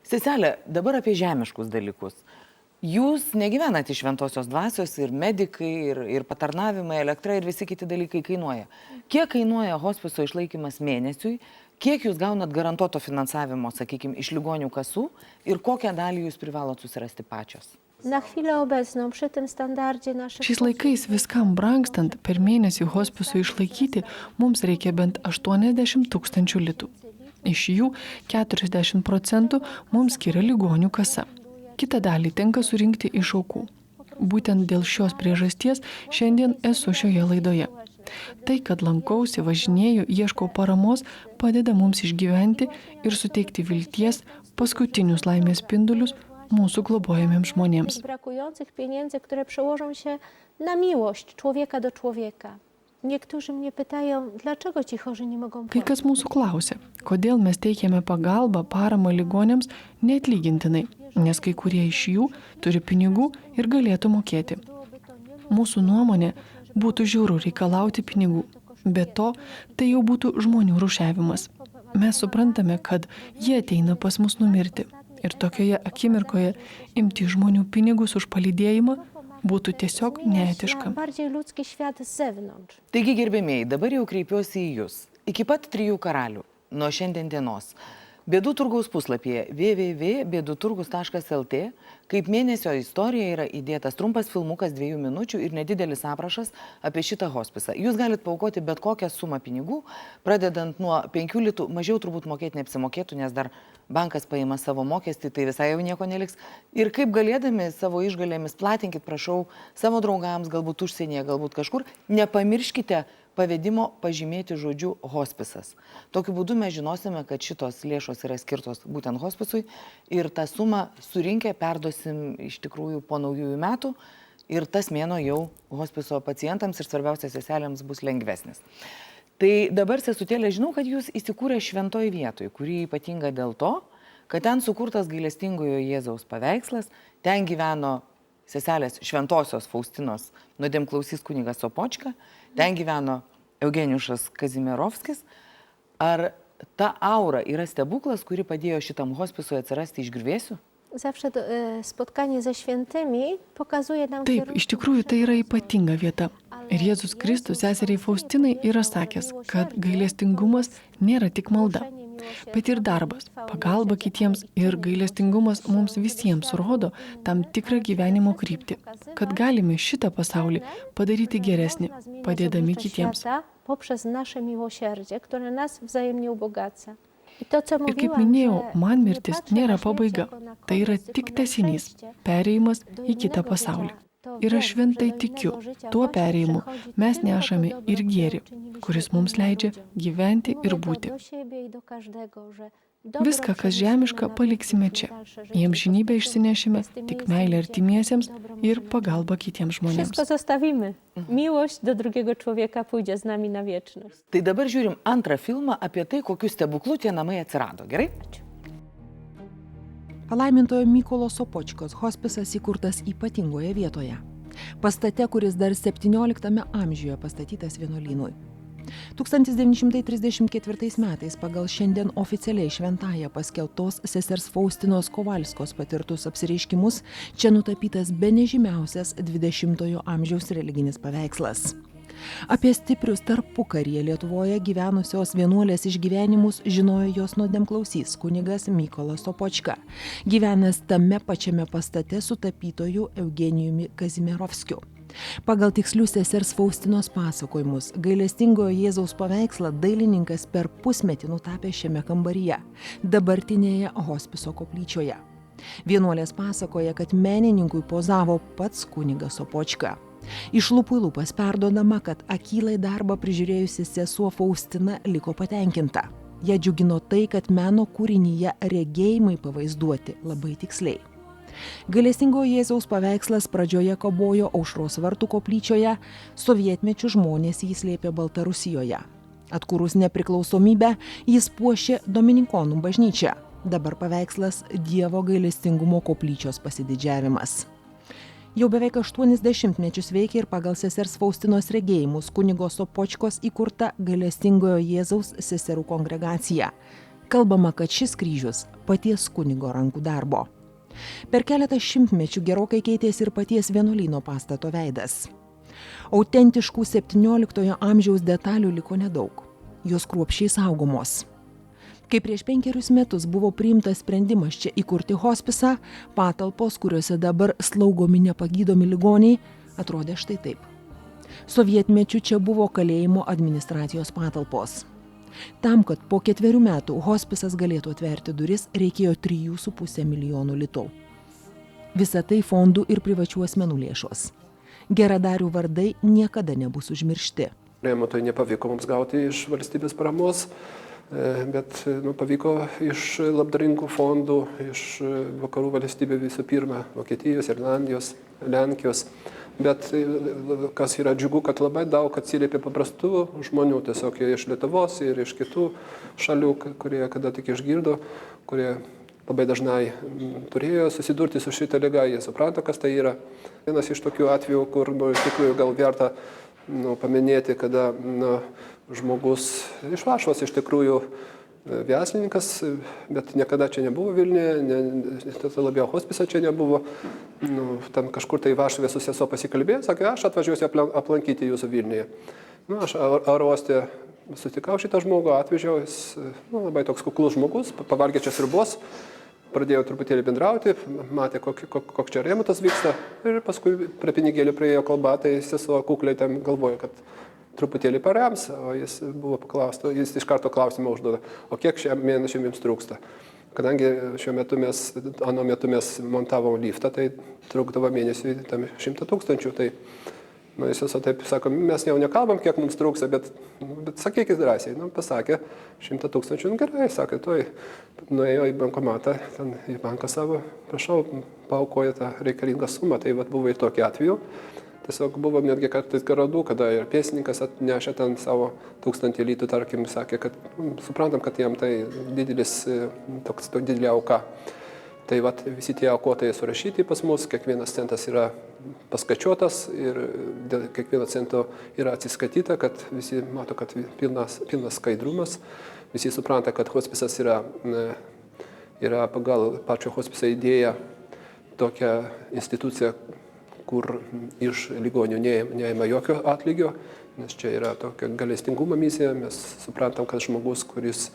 Seselė, dabar apie žemiškus dalykus. Jūs negyvenate iš šventosios dvasios ir medikai, ir patarnavimai, elektra ir visi kiti dalykai kainuoja. Kiek kainuoja hospiso išlaikymas mėnesiui, kiek jūs gaunat garantuoto finansavimo, sakykime, iš ligonių kasų ir kokią dalį jūs privalot susirasti pačios? Na chwilę obecną przy tym standardzie naszych... Šiais laikais viskam brangstant, per mėnesį hospisui išlaikyti mums reikia bent 80 000 litų. Iš jų 40% mums skiria ligonių kasa. Kitą dalį tenka surinkti iš aukų. Būtent dėl šios priežasties šiandien esu šioje laidoje. Tai, kad lankausi, važinėju, ieškau paramos, padeda mums išgyventi ir suteikti vilties paskutinius laimės spindulius mūsų globojamiems žmonėms. Brakujących pieniędzy, które przełożą się na miłość człowieka do człowieka. Niektórzy mnie pytają, dlaczego ci chorzy nie mogą Kai kas mūsų klausia, kodėl mes teikiame pagalbą, paramą ligonėms neatlygintinai, nes kai kurie iš jų turi pinigų ir galėtų mokėti. Mūsų nuomonė būtų žiauru reikalauti pinigų. Be to, tai jau būtų žmonių rūšiavimas. Mes suprantame, kad jie ateina pas mus numirti. Ir tokioje akimirkoje imti žmonių pinigus už palydėjimą būtų tiesiog neetiška. bardziej ludzki świat z zewnątrz. Taigi, gerbėmėjai, dabar jau kreipiuosi į jūs. Iki pat 3 karalių, nuo šiandien dienos. Bėdų turgaus puslapyje www.bėduturgus.lt kaip mėnesio istorija yra įdėtas trumpas filmukas 2 minučių ir nedidelis aprašas apie šitą hospisą. Jūs galite paaukoti bet kokią sumą pinigų, pradedant nuo 5 litų, mažiau turbūt mokėti neapsimokėtų, nes dar bankas paima savo mokestį, tai visai jau nieko neliks. Ir kaip galėdami savo išgalėmis platinkit, prašau, savo draugams, galbūt užsienyje, galbūt kažkur, nepamirškite pavedimo pažymėti žodžiu hospisas. Tokiu būdu mes žinosime, kad šitos lėšos yra skirtos būtent hospisui ir tą sumą surinkę perduosim iš tikrųjų po naujųjų metų ir tas mėnuo jau hospiso pacientams ir svarbiausia seselėms bus lengvesnis. Tai dabar, sesutėlė, žinau, kad jūs įsikūrė šventoj vietoj, kuri ypatinga dėl to, kad ten sukurtas gailestingojo Jėzaus paveikslas, ten gyveno seselės šventosios Faustinos nuodėmklausys kunigas Sopočka, ten gyveno Eugeniušas Kazimierovskis. Ar ta aura yra stebuklas, kuri padėjo šitam hospisui atsirasti iš griuvėsių? Zawsze spotkanie ze świętymi pokazuje nam... Taip, iš tikrųjų tai yra ypatinga vieta. Ir Jėzus Kristus seseriai Faustinai yra sakęs, kad gailestingumas nėra tik malda, bet ir darbas, pagalba kitiems ir gailestingumas mums visiems rodo tam tikrą gyvenimo kryptį, kad galime šitą pasaulį padaryti geresnį, padėdami kitiems. Poprzez nasze miłosierdzie, które nas wzajemnie ubogaca. Ir kaip minėjau, man mirtis nėra pabaiga, tai yra tik tęsinys, perėjimas į kitą pasaulį. Ir aš šventai tikiu, tuo perėjimu mes nešame ir gėrį, kuris mums leidžia gyventi ir būti. Viską, kas žemiška, paliksime čia. Į amžinybę išsinešime tik meilę artimiesiems ir pagalbą kitiems žmonėms. Wszystko zostawimy. Miłość do drugiego człowieka pójdzie z nami na wieczność. Tai dabar žiūrim antrą filmą apie tai, kokiu stebuklu tie namai atsirado. Gerai? Palaimintojo Mykolo Sopočkos hospisas įkurtas ypatingoje vietoje. Pastate, kuris dar 17 amžiuje pastatytas vienuolynui. 1934 metais pagal šiandien oficialiai šventąją paskelbtos sesers Faustinos Kovalskos patirtus apsireiškimus čia nutapytas benežymiausias 20-ojo amžiaus religinis paveikslas. Apie stiprius tarpukaryje Lietuvoje gyvenusios vienuolės išgyvenimus žinojo jos nuodėmklausys kunigas Mykolas Sopočka, gyvenęs tame pačiame pastate su tapytoju Eugenijumi Kazimierovskiu. Pagal tikslius sesers Faustinos pasakojimus, gailestingojo Jėzaus paveikslą dailininkas per pusmetį nutapė šiame kambaryje, dabartinėje hospiso koplyčioje. Vienuolės pasakoja, kad menininkui pozavo pats kunigas Sopočka. Iš lūpų į lūpas perduodama, kad akylai darbą prižiūrėjusi sesuo Faustina liko patenkinta. Ją džiugino tai, kad meno kūrinyje regėjimai pavaizduoti labai tiksliai. Gailestingojo Jėzaus paveikslas pradžioje kabojo Aušros vartų koplyčioje, sovietmečiu žmonės jį slėpė Baltarusijoje. Atkūrus nepriklausomybę, jis puošė Dominikonų bažnyčią. Dabar paveikslas Dievo gailestingumo koplyčios pasididžiavimas. Jau beveik 80 mečius veikia ir pagal sesers Faustinos regėjimus kunigo Sopočkos įkurta gailestingojo Jėzaus seserų kongregacija. Kalbama, kad šis kryžius paties kunigo rankų darbo. Per keletą šimtmečių gerokai keitėsi ir paties vienuolyno pastato veidas. Autentiškų 17 amžiaus detalių liko nedaug. Jos kruopščiai saugomos. Kai prieš 5 metus buvo priimtas sprendimas čia įkurti hospisą, patalpos, kuriuose dabar slaugomi nepagydomi ligoniai, atrodė štai taip. Sovietmečiu čia buvo kalėjimo administracijos patalpos. Tam, kad po 4 metų hospisas galėtų atverti duris, reikėjo 3,5 milijonų litų. Visa tai fondų ir privačių asmenų lėšos. Geradarių vardai niekada nebus užmiršti. Remontui nepavyko mums gauti iš valstybės paramos, bet pavyko iš labdaringų fondų, iš vakarų valstybių visų pirma, Vokietijos, Irlandijos, Lenkijos. Bet kas yra džiugu, kad labai daug atsiliepė paprastų žmonių, tiesiog iš Lietuvos ir iš kitų šalių, kurie kada tik išgirdo, kurie labai dažnai turėjo susidurti su šitą ligą, jie supranta, kas tai yra. Vienas iš tokių atvejų, kur iš tikrųjų gal verta paminėti, kada žmogus iš Varšuvos iš tikrųjų Veslininkas, bet niekada čia nebuvo Vilniuje, labiau hospise čia nebuvo. Ten kažkur tai Varšuvė su sesuo pasikalbėjo, sakė, aš atvažiuosiu aplankyti jūsų Vilniuje. Aš aerouoste sutikau šitą žmogų, atvežiau, jis labai toks kuklus žmogus, pavalgė čia sriubos, pradėjo truputėlį bendrauti, matė, koks čia remontas vyksta ir paskui prie pinigėlių priėjo kalba, tai sesuo kukliai ten galvojo, kad truputėlį parems, o jis buvo paklausta, jis iš karto klausimą užduoda, o kiek šiam mėnesiui jums trūksta. Kadangi ano metu mes montavom liftą, tai trūkdavo mėnesiui 100 000, tai jis visą taip sako, mes jau nekalbam, kiek mums trūksta, bet sakykit drąsiai, pasakė 100 000, gerai, sakė, tuoj nuėjo į bankomatą, ten į banką savo, prašau, paaukojo tą reikalingą sumą, tai buvo ir tokie atveju. Tiesiog buvo netgi kartais garadų, kada ir pėstininkas atnešė ten savo 1000 litų, tarkim, sakė, kad suprantam, kad jam tai didelė auka. Tai visi tie aukotojai surašyti pas mus, kiekvienas centas yra paskaičiuotas ir dėl kiekvieno cento yra atsiskaityta, kad visi mato, kad pilnas skaidrumas, visi supranta, kad hospisas yra pagal pačio hospiso idėją tokia institucija, kur iš ligonių neima jokio atlygio, nes čia yra tokia gailestingumo misija. Mes suprantam, kad žmogus, kuris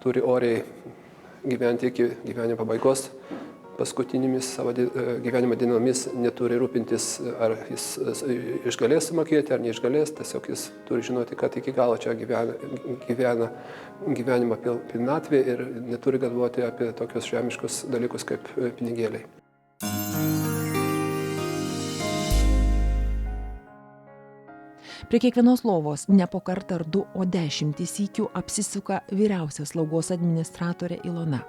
turi oriai gyventi iki gyvenimo pabaigos, paskutinėmis savo gyvenimo dienomis neturi rūpintis, ar jis išgalės sumokėti, ar neišgalės. Tiesiog jis turi žinoti, kad iki galo čia gyvena gyvenimo pilnatvė ir neturi galvoti apie tokius žemiškus dalykus kaip pinigėliai. Prie kiekvienos lovos ne po kartą ar 2, o 10 sykių apsisuka vyriausia slaugos administratorė Ilona.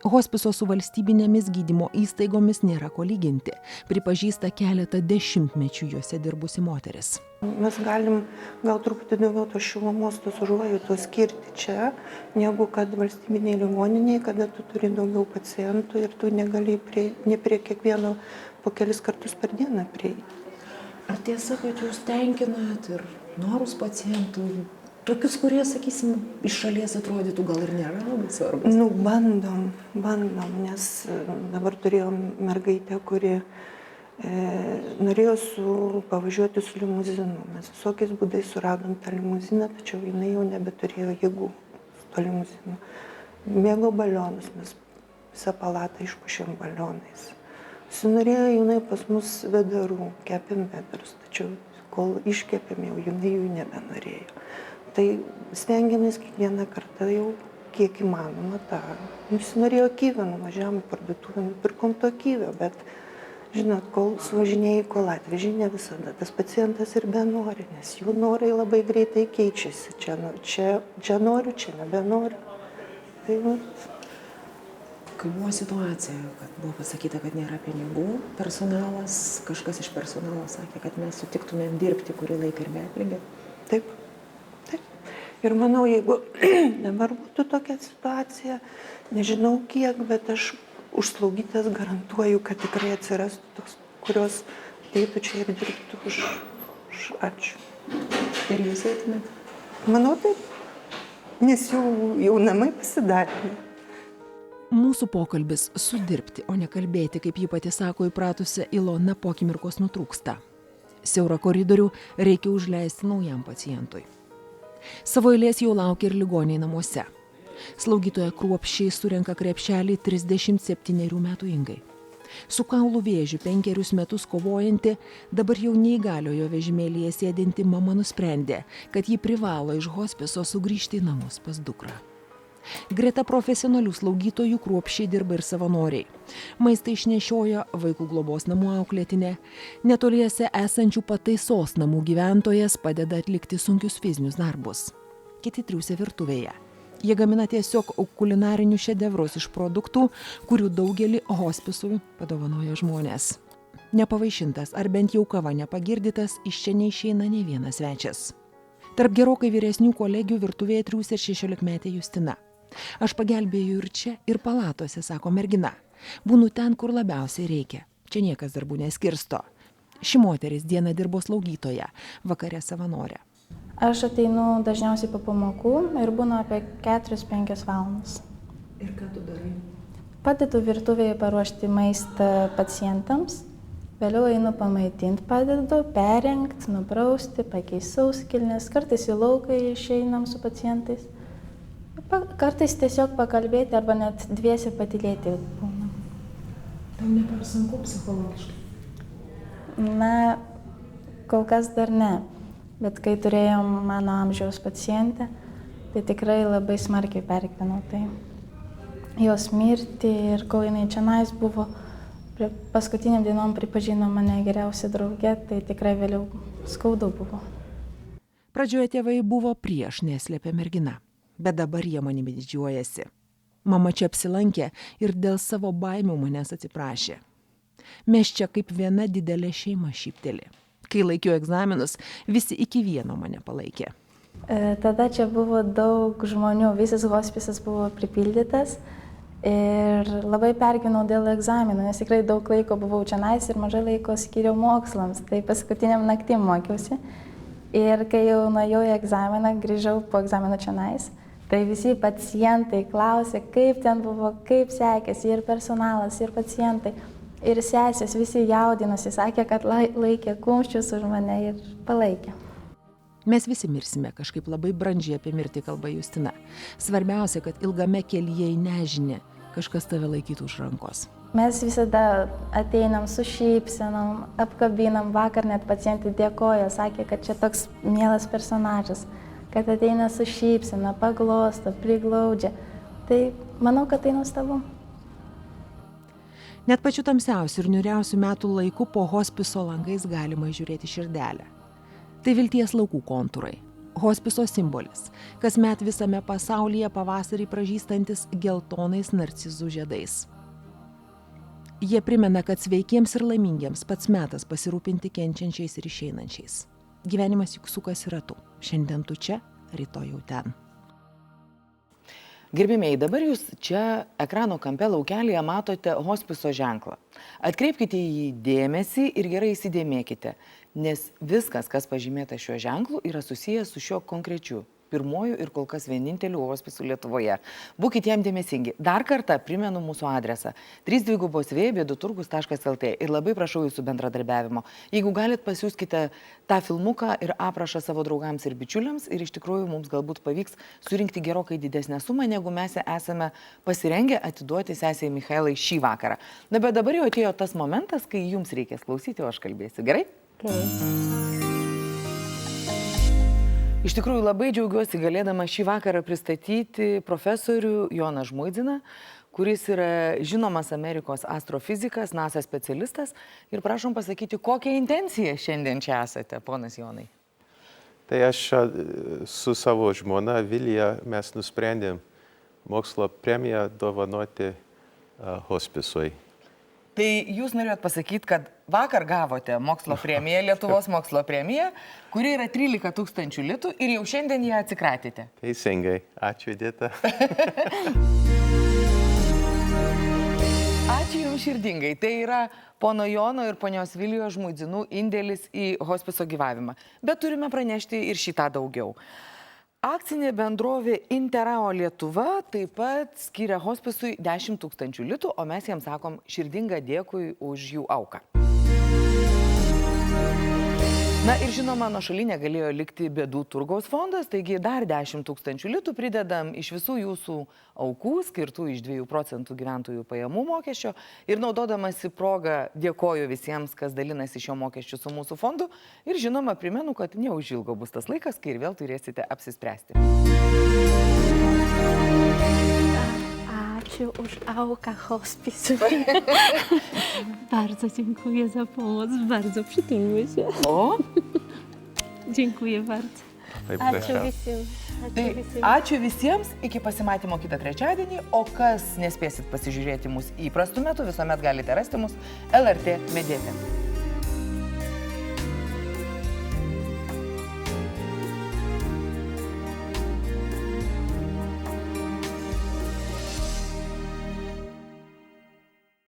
Hospiso su valstybinėmis gydymo įstaigomis nėra ko lyginti, pripažįsta keletą dešimtmečių juose dirbusi moteris. Mes galim gal truputį daugiau tos šilumos, tos užuojautos skirti čia, negu kad valstybiniai ligoniniai, kada tu turi daugiau pacientų ir tu negali ne prie kiekvieno po kelis kartus per dieną prieiti. Ar tiesa, kad jūs tenkinat ir norus pacientų, tokius, kurie, sakysim, iš šalies atrodytų gal ir nėra labai svarbus? Bandom, nes dabar turėjom mergaitę, kuri norėjo pavažiuoti su limuzinu. Mes visokiais būdais suradom tą limuziną, tačiau jinai jau nebeturėjo jėgų su to limuzinu. Mėgo balionus, mes visą palatą išpušėm balionais. Sinorėjo jinai pas mus vedarų, kepėm vedarus, tačiau kol iškepėm jau jinai jų nebenorėjo. Tai stengiamės kiekvieną kartą jau kiek įmanoma tą. Sinorėjo kyvio, nuvažiavom į parduotuvę, pirkom to kyvio, bet žinot, kol suvažinėjai, kol atveži, ne visada tas pacientas ir benori, nes jų norai labai greitai keičiasi. Čia noriu, čia nebenoriu. Tai Kai buvo situacija, kad buvo pasakyta, kad nėra pinigų, kažkas iš personalo sakė, kad mes sutiktumėm dirbti kurį laiką ir be atlygio. Taip. Ir manau, jeigu dabar būtų tokia situacija, nežinau kiek, bet aš už slaugytės garantuoju, kad tikrai atsirastų toks, kurios ateitų čia ir dirbtų už ačiū. Ir jūs eitumėt? Manau, taip. nes jau namai pasidarė. Mūsų pokalbis sudirbti, o ne kalbėti, kaip ji pati sako, įpratusi Ilona po akimirkos nutrūksta. Siaurą koridorių reikia užleisti naujam pacientui. Savo eilės jau laukia ir ligoniai namuose. Slaugytoja kruopščiai surenka krepšelį 37 metų Ingai. Su kaulų vėžiu 5 metus kovojanti, dabar jau neįgaliojo vežimėlyje sėdinti mama nusprendė, kad ji privalo iš hospiso sugrįžti į namus pas dukrą. Greta profesionalių slaugytojų kruopščiai dirba ir savanoriai. Maistą išnešioja vaikų globos namų auklėtinė. Netoliese esančių pataisos namų gyventojas padeda atlikti sunkius fizinius darbus. Kiti triūsia virtuvėje. Jie gamina tiesiog kulinarinius šedevrus iš produktų, kurių daugelį hospisų padovanoja žmonės. Nepavaišintas ar bent jau kava nepagirdytas, iš čia neišeina nei vienas svečias. Tarp gerokai vyresnių kolegių virtuvėje triūsia 16-metė Justina. Aš pagelbėjau ir čia, ir palatose, sako mergina. Būnu ten, kur labiausiai reikia. Čia niekas darbų neskirsto. Ši moteris dieną dirbo slaugytoja, vakare savanorė. Aš ateinu dažniausiai po pamokų ir būnu apie 4-5 valandas. Ir ką tu darai? Padedu virtuvėje paruošti maistą pacientams, vėliau einu pamaitinti, padedu, perrengti, nuprausti, pakeisti sauskelnes, kartais į lauką išeinam su pacientais. Kartais tiesiog pakalbėti arba net dviese patylėti būna. Tau ne per sunku psichologiškai? Na, kol kas dar ne, bet kai turėjom mano amžiaus pacientę, tai tikrai labai smarkiai pergyvenau tai. Jos mirtį ir kol jinai čionais buvo, paskutiniam dienom pripažino mane geriausia draugė, tai tikrai vėliau skaudu buvo. Pradžioje tėvai buvo prieš, neslėpė mergina. Bet dabar jie manimi didžiuojasi. Mama čia apsilankė ir dėl savo baimių manęs atsiprašė. Mes čia kaip viena didelė šeima, šypteli. Kai laikiau egzaminus, visi iki vieno mane palaikė. Tada čia buvo daug žmonių, visas hospisas buvo pripildytas ir labai pergyvenau dėl egzaminų, nes tikrai daug laiko buvau čionais ir mažai laiko skiriau mokslams, tai paskutiniam naktim mokiausi. Ir kai jau nuėjau į egzaminą, grįžau po egzamino čionais, tai visi pacientai klausė, kaip ten buvo, kaip sekėsi, ir personalas, ir pacientai, ir sesės, visi jaudinosi, sakė, kad laikė kumščius už mane ir palaikė. Mes visi mirsime, kažkaip labai brandžiai apie mirtį kalba Justina. Svarbiausia, kad ilgame kelyje į nežinę kažkas tave laikytų už rankos. Mes visada ateinam su šypsenom, apkabinam, vakar net pacientai dėkoja, sakė, kad čia toks mielas personažas, kad ateina su šypsena, paglosto, priglaudžia. Tai manau, kad tai nuostabu. Net pačiu tamsiausiu ir niūriausiu metų laiku po hospiso langais galima žiūrėti širdelę. Tai vilties laukų kontūrai. Hospiso simbolis, kasmet visame pasaulyje pavasarį pražystantis geltonais narcizų žiedais. Jie primena, kad sveikiems ir laimingiems pats metas pasirūpinti kenčiančiais ir išeinančiais. Gyvenimas juk sukasi ratu. Šiandien tu čia, rytoj jau ten. Gerbimieji, dabar jūs čia ekrano kampe laukelėje matote hospiso ženklą. Atkreipkite į jį dėmesį ir gerai įsidėmėkite, nes viskas, kas pažymėta šiuo ženklu, yra susijęs su šiuo konkrečiu pirmuoju ir kol kas vieninteliu hospisu Lietuvoje. Būkite jam dėmesingi. Dar kartą primenu mūsų adresą 3v2bėdų-turgus.lt ir labai prašau jūsų bendradarbiavimo. Jeigu galit, pasiųskite tą filmuką ir aprašą savo draugams ir bičiuliams ir iš tikrųjų mums galbūt pavyks surinkti gerokai didesnę sumą, negu mes esame pasirengę atiduoti sesei Michailai šį vakarą. Na, bet dabar jau atėjo tas momentas, kai jums reikės klausyti, o aš kalbėsiu. Gerai? Iš tikrųjų labai džiaugiuosi galėdama šį vakarą pristatyti profesorių Joną Žmuidziną, kuris yra žinomas Amerikos astrofizikas, NASA specialistas. Ir prašom pasakyti, kokią intenciją šiandien čia esate, ponas Jonai. Tai aš su savo žmona Vilija mes nusprendėm mokslo premiją dovanoti hospisui. Tai jūs norėjot pasakyti, kad vakar gavote mokslo premiją, Lietuvos mokslo premiją, kuri yra 13 000 litų ir jau šiandien ją atsikratėte. Teisingai. Ačiū, Edita. Ačiū Jums širdingai. Tai yra pono Jono ir ponios Vilijos Žmuidzinų indėlis į hospiso gyvavimą. Bet turime pranešti ir šitą daugiau. Akcinė bendrovė Interao Lietuva taip pat skiria hospisui 10 000 litų, o mes jiems sakom širdingą dėkui už jų auką. Na ir žinoma, nuo šaly negalėjo likti bėdų turgaus fondas, taigi dar 10 000 litų pridedam iš visų jūsų aukų, skirtų iš 2% gyventojų pajamų mokesčio. Ir naudodamasi progą dėkoju visiems, kas dalinasi šio mokesčiu su mūsų fondu. Ir žinoma, primenu, kad neužilgo bus tas laikas, kai ir vėl turėsite apsispręsti. Ačiū už auką hospisui. Bardzo dziękuję za pomoc, bardzo przytulmy się. O? Dziękuję bardzo. Ačiū visiems. Ačiū visiems, iki pasimatymo kitą trečiadienį, o kas nespėsit pasižiūrėti mus įprastų metų, visuomet galite rasti mus LRT mediatekoje.